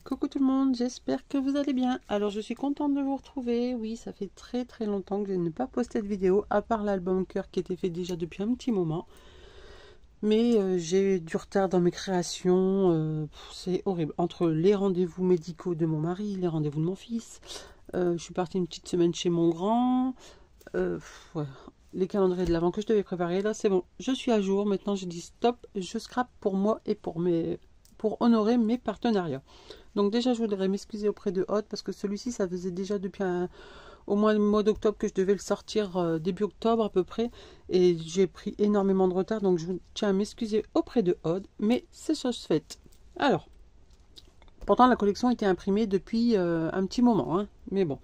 Coucou tout le monde, j'espère que vous allez bien. Alors je suis contente de vous retrouver. Oui, ça fait très longtemps que je n'ai pas posté de vidéo, à part l'album cœur qui était fait déjà depuis un petit moment. Mais j'ai du retard dans mes créations, c'est horrible. Entre les rendez-vous médicaux de mon mari, les rendez-vous de mon fils, je suis partie une petite semaine chez mon grand, ouais. Les calendriers de l'avant que je devais préparer, là c'est bon, je suis à jour. Maintenant je dis stop, je scrape pour moi et pour honorer mes partenariats. Donc déjà je voudrais m'excuser auprès de Hot parce que celui-ci ça faisait déjà depuis au moins le mois d'octobre que je devais le sortir, début octobre à peu près, et j'ai pris énormément de retard, donc je tiens à m'excuser auprès de Hot, mais c'est chose faite. Alors, pourtant la collection était imprimée depuis un petit moment, hein, mais bon.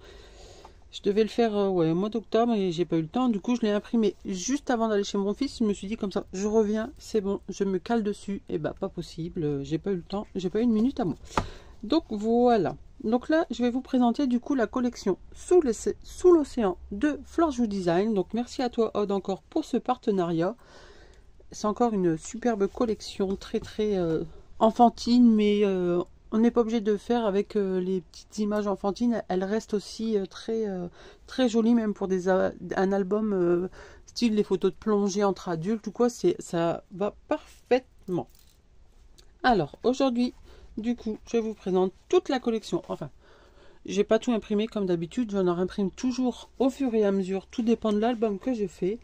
Je devais le faire ouais, au mois d'octobre et j'ai pas eu le temps. Du coup, je l'ai imprimé juste avant d'aller chez mon fils. Je me suis dit comme ça, je reviens, c'est bon, je me cale dessus. Et bah, pas possible, j'ai pas eu le temps, j'ai pas eu une minute à moi. Donc voilà. Donc là, je vais vous présenter du coup la collection Sous l'océan de Florjou Design. Donc merci à toi, Odd, encore pour ce partenariat. C'est encore une superbe collection, très enfantine, mais on n'est pas obligé de faire avec les petites images enfantines. Elles restent aussi très jolies, même pour un album style les photos de plongée entre adultes ou quoi. Ça va parfaitement. Alors aujourd'hui, du coup, je vous présente toute la collection. Enfin, j'ai pas tout imprimé comme d'habitude. J'en imprime toujours au fur et à mesure. Tout dépend de l'album que je fais.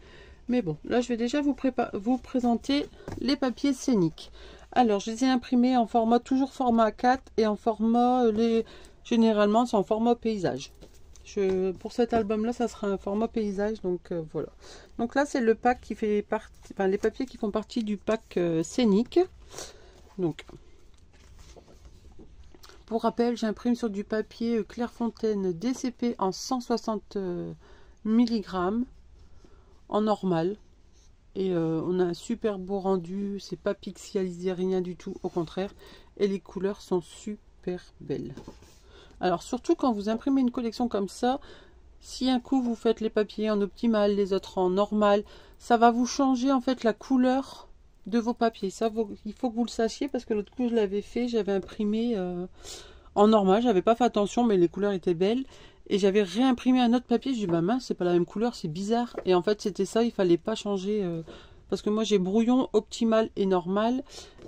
Mais bon, là je vais déjà vous présenter les papiers scéniques. Alors, je les ai imprimés en format, toujours format A4 et en format, généralement c'est en format paysage. Pour cet album-là, ça sera un format paysage, donc voilà. Donc là, c'est le pack qui fait partie, enfin les papiers qui font partie du pack scénique. Donc, pour rappel, j'imprime sur du papier Clairefontaine DCP en 160 mg en normal. Et on a un super beau rendu, c'est pas pixelisé, rien du tout, au contraire. Et les couleurs sont super belles. Alors surtout quand vous imprimez une collection comme ça, si un coup vous faites les papiers en optimal, les autres en normal, ça va vous changer en fait la couleur de vos papiers. Ça, il faut que vous le sachiez parce que l'autre coup je l'avais fait, j'avais imprimé en normal, j'avais pas fait attention mais les couleurs étaient belles. Et j'avais réimprimé un autre papier, je dis bah mince, c'est pas la même couleur, c'est bizarre. Et en fait c'était ça, il fallait pas changer, parce que moi j'ai brouillon, optimal et normal,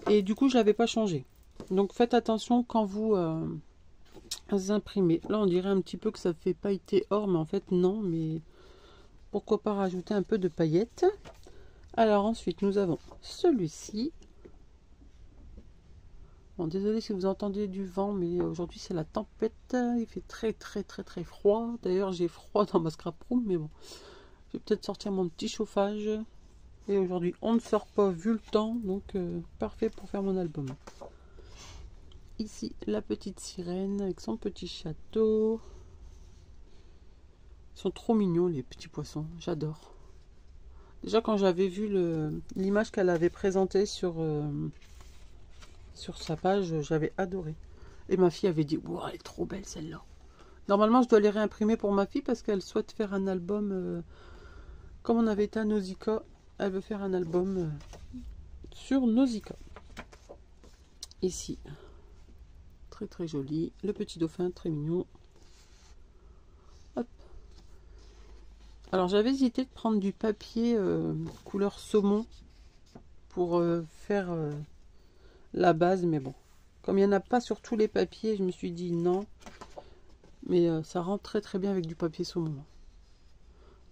et du coup je l'avais pas changé. Donc faites attention quand vous imprimez. Là on dirait un petit peu que ça fait pailleté or, mais en fait non, mais pourquoi pas rajouter un peu de paillettes. Alors ensuite nous avons celui-ci. Bon, désolé si vous entendez du vent, mais aujourd'hui c'est la tempête. Il fait très froid. D'ailleurs, j'ai froid dans ma scrap room, mais bon. Je vais peut-être sortir mon petit chauffage. Et aujourd'hui, on ne sort pas vu le temps, donc parfait pour faire mon album. Ici, la petite sirène avec son petit château. Ils sont trop mignons, les petits poissons. J'adore. Déjà, quand j'avais vu l'image qu'elle avait présentée sur sa page, j'avais adoré. Et ma fille avait dit, wow, elle est trop belle celle-là. Normalement, je dois les réimprimer pour ma fille parce qu'elle souhaite faire un album. Comme on avait été à Nausicaa, elle veut faire un album sur Nausicaa. Ici, très joli. Le petit dauphin, très mignon. Hop. Alors, j'avais hésité de prendre du papier couleur saumon pour faire la base, mais bon. Comme il n'y en a pas sur tous les papiers, je me suis dit non. Mais ça rentre très bien avec du papier saumon.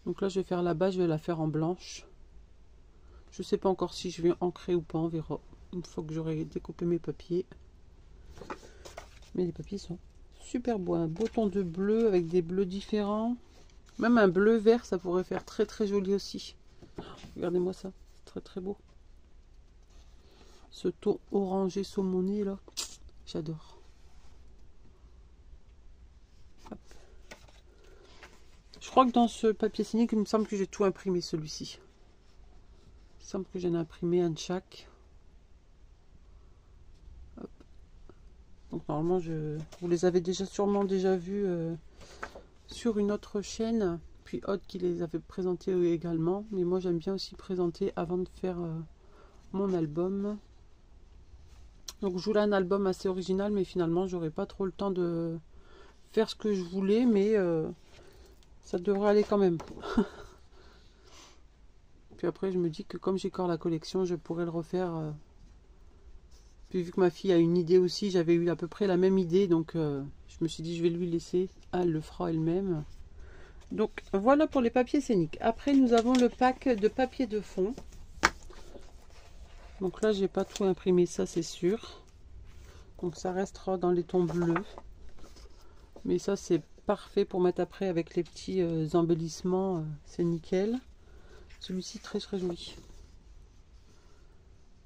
Donc là, je vais faire la base, je vais la faire en blanche. Je ne sais pas encore si je vais ancrer ou pas, on verra. Une fois que j'aurai découpé mes papiers. Mais les papiers sont super beaux. Un beau ton de bleu avec des bleus différents. Même un bleu vert, ça pourrait faire très joli aussi. Regardez-moi ça, c'est très beau. Ce ton orangé saumoné là, j'adore. Je crois que dans ce papier scénique, il me semble que j'ai tout imprimé celui-ci. Il me semble que j'en ai imprimé un de chaque. Hop. Donc normalement, vous les avez sûrement déjà vus sur une autre chaîne. Puis Odd qui les avait présentés également. Mais moi j'aime bien aussi présenter avant de faire mon album. Donc je voulais un album assez original, mais finalement j'aurais pas trop le temps de faire ce que je voulais, mais ça devrait aller quand même. Puis après je me dis que comme j'ai encore la collection, je pourrais le refaire. Puis vu que ma fille a une idée aussi, j'avais eu à peu près la même idée, donc je me suis dit je vais lui laisser, elle le fera elle-même. Donc voilà pour les papiers scéniques. Après nous avons le pack de papier de fond. Donc là j'ai pas tout imprimé, ça c'est sûr. Donc ça restera dans les tons bleus. Mais ça c'est parfait pour mettre après avec les petits embellissements, c'est nickel. Celui-ci très très joli.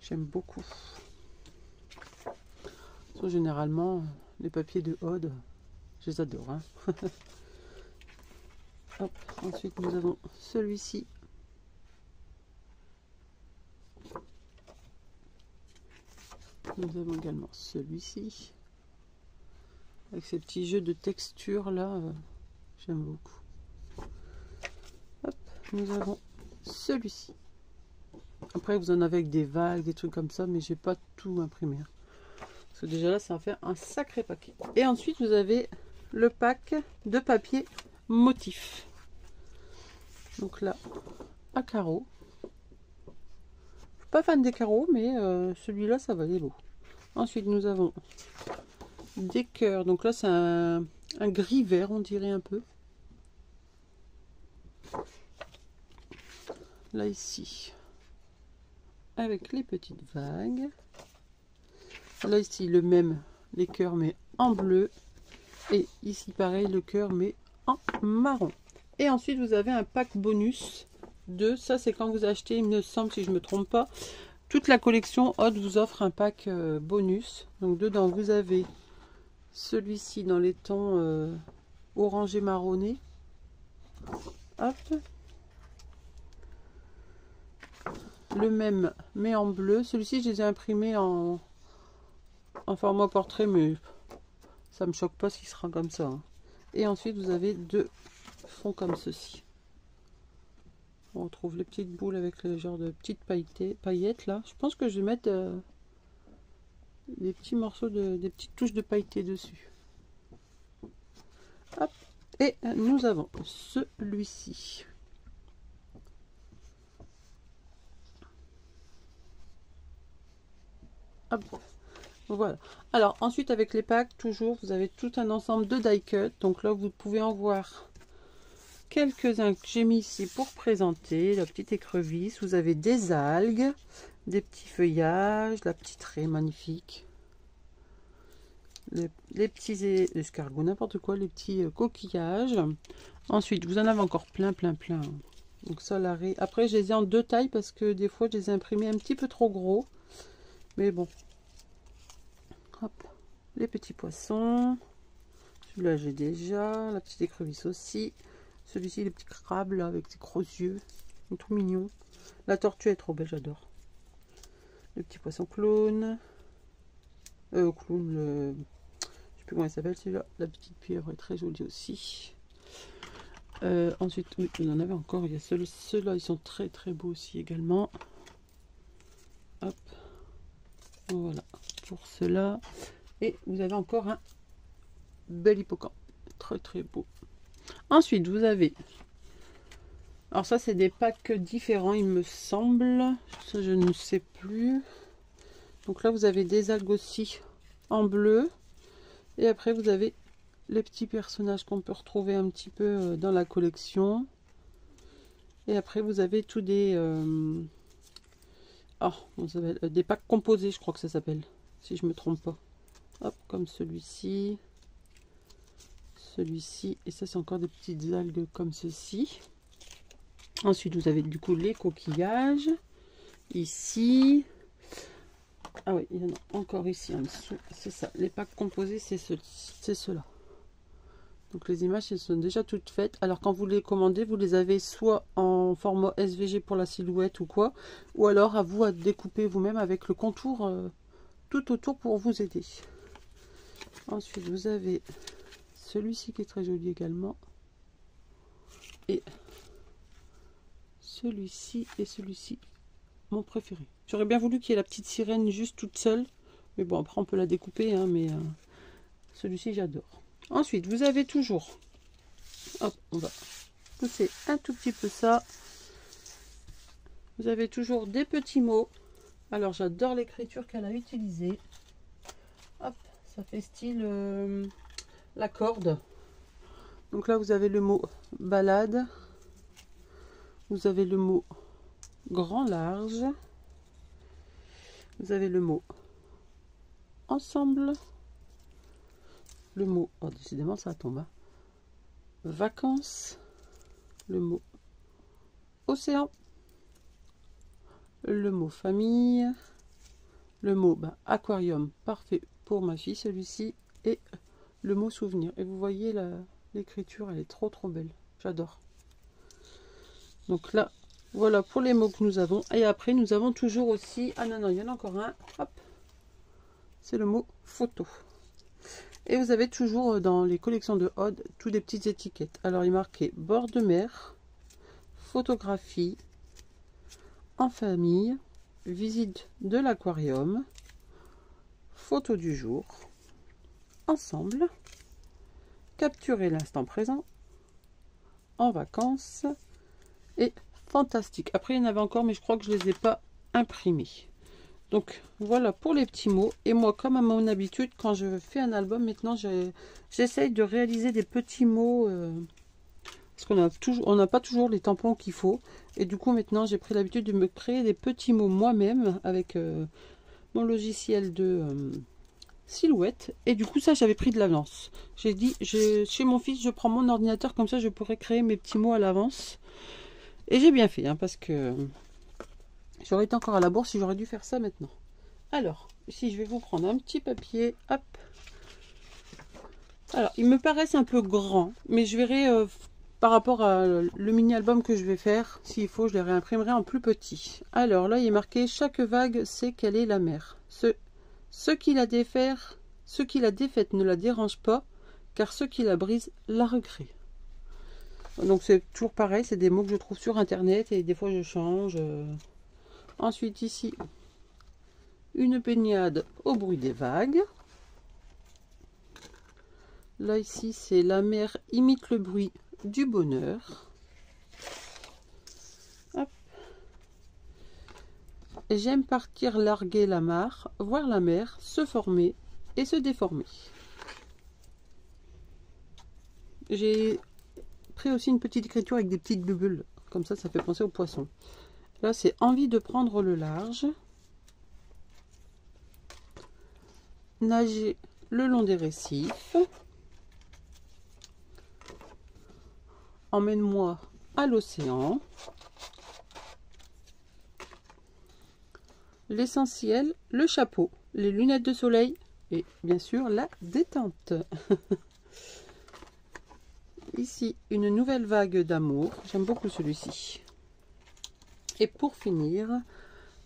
J'aime beaucoup. Généralement les papiers de Aude, je les adore. Hein. Hop. Ensuite nous avons celui-ci. Nous avons également celui-ci. Avec ces petits jeux de texture là, j'aime beaucoup. Hop, nous avons celui-ci. Après vous en avez avec des vagues, des trucs comme ça, mais j'ai pas tout imprimé. Parce que déjà là ça va faire un sacré paquet. Et ensuite vous avez le pack de papier motif. Donc là, à carreaux. Je suis pas fan des carreaux, mais celui-là ça va, il est beau. Ensuite nous avons des cœurs. Donc là c'est un gris vert, on dirait un peu. Là ici, avec les petites vagues. Là ici le même, les cœurs mais en bleu. Et ici pareil, le cœur mais en marron. Et ensuite vous avez un pack bonus de, ça c'est quand vous achetez, il me semble si je me trompe pas, toute la collection Aude vous offre un pack bonus. Donc dedans vous avez celui-ci dans les tons orangé marronné. Hop. Le même mais en bleu. Celui-ci je les ai imprimés en format portrait, mais ça me choque pas s'il sera comme ça. Hein. Et ensuite vous avez deux fonds comme ceci. On retrouve les petites boules avec le genre de petites paillettes là. Je pense que je vais mettre des petits morceaux des petites touches de pailletés dessus. Hop. Et nous avons celui-ci. Hop. Voilà. Alors ensuite avec les packs, toujours vous avez tout un ensemble de die cut. Donc là vous pouvez en voir quelques-uns que j'ai mis ici pour présenter. La petite écrevisse, vous avez des algues, des petits feuillages, la petite raie magnifique, les petits escargots, n'importe quoi, les petits coquillages. Ensuite vous en avez encore plein. Donc ça la raie. Après je les ai en deux tailles parce que des fois je les ai imprimés un petit peu trop gros, mais bon. Hop, les petits poissons, celui-là j'ai déjà, la petite écrevisse aussi, celui-ci les petits crabes là avec ses gros yeux, ils sont tout mignons. La tortue est trop belle, j'adore. Le petit poisson clown, je sais plus comment il s'appelle celui-là. La petite pieuvre est très jolie aussi. Ensuite, oui, on en avait encore, il y a ceux-là, ils sont très beaux aussi également. Hop, voilà pour cela. Et vous avez encore un bel hippocampe, très beau. Ensuite vous avez, alors ça c'est des packs différents il me semble, ça je ne sais plus. Donc là vous avez des algues aussi en bleu, et après vous avez les petits personnages qu'on peut retrouver un petit peu dans la collection. Et après vous avez tous des des packs composés, je crois que ça s'appelle, si je me trompe pas. Hop, comme celui-ci, et ça c'est encore des petites algues comme ceci. Ensuite vous avez du coup les coquillages ici. Ah oui, il y en a encore ici en dessous, c'est ça, les packs composés, c'est ceux-là. Donc les images elles sont déjà toutes faites. Alors quand vous les commandez, vous les avez soit en format SVG pour la silhouette ou quoi, ou alors à vous à découper vous-même avec le contour tout autour pour vous aider. Ensuite vous avez celui-ci qui est très joli également, et celui-ci et celui-ci, mon préféré. J'aurais bien voulu qu'il y ait la petite sirène juste toute seule, Mais bon, après on peut la découper, hein, mais celui-ci j'adore. Ensuite, vous avez toujours, hop, on va pousser un tout petit peu ça. Vous avez toujours des petits mots. Alors j'adore l'écriture qu'elle a utilisée. Hop, ça fait style la corde. Donc là vous avez le mot balade. Vous avez le mot grand large. Vous avez le mot ensemble. Le mot, oh décidément ça tombe, hein. Vacances. Le mot océan. Le mot famille. Le mot aquarium, parfait pour ma fille celui-ci. Et le mot souvenir. Et vous voyez l'écriture, elle est trop belle. J'adore. Donc là, voilà pour les mots que nous avons. Et après, nous avons toujours aussi... Ah non, il y en a encore un. Hop. C'est le mot photo. Et vous avez toujours dans les collections de Aude, toutes des petites étiquettes. Alors, il est marqué bord de mer, photographie, en famille, visite de l'aquarium, photo du jour, ensemble, capturer l'instant présent, en vacances et fantastique. Après, il y en avait encore, mais je crois que je ne les ai pas imprimés. Donc, voilà pour les petits mots. Et moi, comme à mon habitude, quand je fais un album, maintenant, j'essaye de réaliser des petits mots. Parce qu'on n'a pas toujours les tampons qu'il faut. Et du coup, maintenant, j'ai pris l'habitude de me créer des petits mots moi-même avec mon logiciel de silhouette. Et du coup, ça, j'avais pris de l'avance. J'ai dit, chez mon fils, je prends mon ordinateur, comme ça, je pourrais créer mes petits mots à l'avance. Et j'ai bien fait, hein, parce que j'aurais été encore à la bourse si j'aurais dû faire ça maintenant. Alors, ici, je vais vous prendre un petit papier. Hop. Alors, ils me paraissent un peu grands, mais je verrai par rapport à le mini-album que je vais faire. S'il faut, je les réimprimerai en plus petit. Alors, là, il est marqué « Chaque vague sait quelle est la mer. Ce qui la défaite ne la dérange pas, car ceux qui la brisent la regrettent. » Donc, c'est toujours pareil. C'est des mots que je trouve sur Internet et des fois, je change. Ensuite, ici, une baignade au bruit des vagues. Là, ici, c'est la mer imite le bruit du bonheur. J'aime partir larguer la mare, voir la mer se former et se déformer. J'ai pris aussi une petite écriture avec des petites bulles. Comme ça fait penser aux poissons. Là, c'est envie de prendre le large. Nager le long des récifs. Emmène-moi à l'océan. L'essentiel, le chapeau, les lunettes de soleil et bien sûr la détente. Ici, une nouvelle vague d'amour. J'aime beaucoup celui-ci. Et pour finir,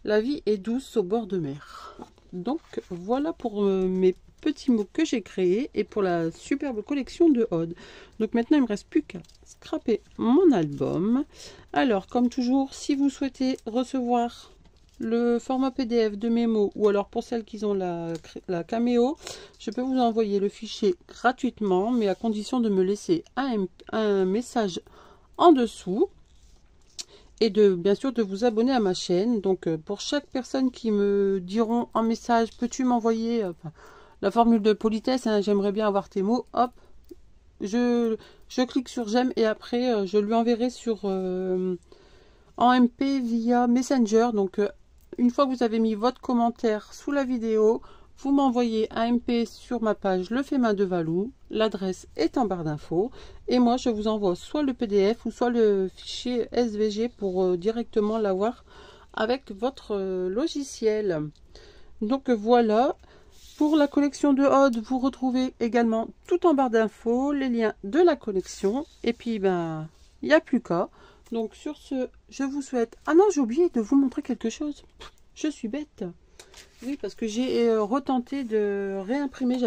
la vie est douce au bord de mer. Donc voilà pour mes petits mots que j'ai créés et pour la superbe collection de Aude. Donc maintenant il ne me reste plus qu'à scraper mon album. Alors comme toujours, si vous souhaitez recevoir le format PDF de mes mots ou alors pour celles qui ont la Cameo, je peux vous envoyer le fichier gratuitement, mais à condition de me laisser un message en dessous. Et bien sûr de vous abonner à ma chaîne. Donc pour chaque personne qui me diront en message, peux-tu m'envoyer la formule de politesse, hein, j'aimerais bien avoir tes mots, hop, je clique sur j'aime et après je lui enverrai en MP via Messenger. Donc une fois que vous avez mis votre commentaire sous la vidéo, vous m'envoyez un MP sur ma page Le Fait Main de Valou. L'adresse est en barre d'infos. Et moi, je vous envoie soit le PDF ou soit le fichier SVG pour directement l'avoir avec votre logiciel. Donc voilà. Pour la collection de Aude, vous retrouvez également tout en barre d'infos les liens de la collection. Et puis, il n'y a plus qu'à. Donc sur ce, je vous souhaite... Ah non, j'ai oublié de vous montrer quelque chose. Je suis bête. Oui, parce que j'ai retenté de réimprimer.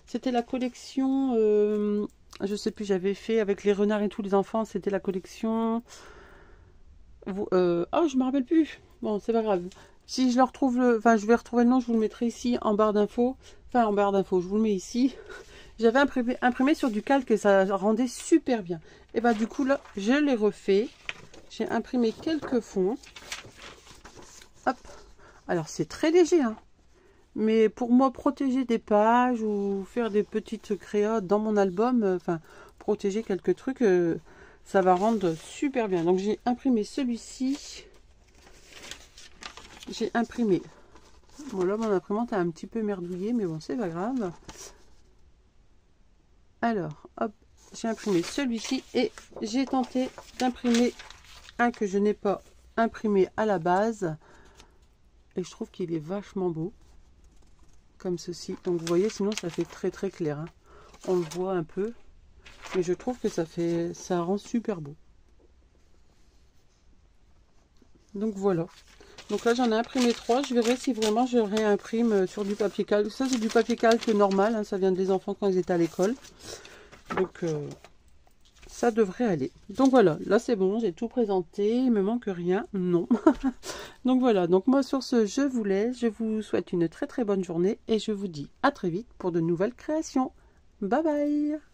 C'était la collection, je sais plus, j'avais fait avec les renards et tous les enfants. C'était la collection. Oh, je me rappelle plus. Bon, c'est pas grave. Si je le retrouve, enfin je vais retrouver le nom, je vous le mettrai ici en barre d'infos. Enfin en barre d'infos, je vous le mets ici. J'avais imprimé sur du calque et ça rendait super bien. Et bah du coup là, je l'ai refait. J'ai imprimé quelques fonds. Hop. Alors c'est très léger, hein. Mais pour moi, protéger des pages ou faire des petites créas dans mon album, enfin protéger quelques trucs, ça va rendre super bien. Donc j'ai imprimé celui-ci. J'ai imprimé. Bon là mon imprimante a un petit peu merdouillé, mais bon c'est pas grave. Alors hop, j'ai imprimé celui-ci et j'ai tenté d'imprimer un que je n'ai pas imprimé à la base. Et je trouve qu'il est vachement beau. Comme ceci. Donc vous voyez, sinon ça fait très très clair, hein. On le voit un peu. Mais je trouve que ça rend super beau. Donc voilà. Donc là j'en ai imprimé 3. Je verrai si vraiment je réimprime sur du papier calque. Ça c'est du papier calque normal, hein. Ça vient des enfants quand ils étaient à l'école. Donc ça devrait aller. Donc voilà, là c'est bon, j'ai tout présenté. Il me manque rien. Non. Donc voilà, donc moi sur ce je vous laisse. Je vous souhaite une très très bonne journée. Et je vous dis à très vite pour de nouvelles créations. Bye bye.